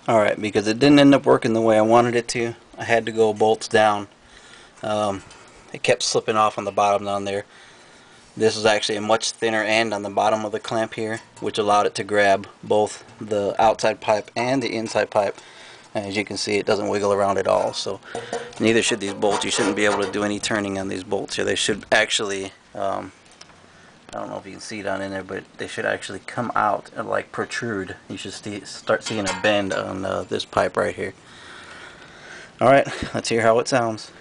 Alright, because it didn't end up working the way I wanted it to, I had to go bolts down. It kept slipping off on the bottom down there. This is actually a much thinner end on the bottom of the clamp here, which allowed it to grab both the outside pipe and the inside pipe. And as you can see, it doesn't wiggle around at all. So neither should these bolts. You shouldn't be able to do any turning on these bolts here. They should actually, I don't know if you can see it on in there, but they should actually come out and like protrude. You should start seeing a bend on this pipe right here. Alright, let's hear how it sounds.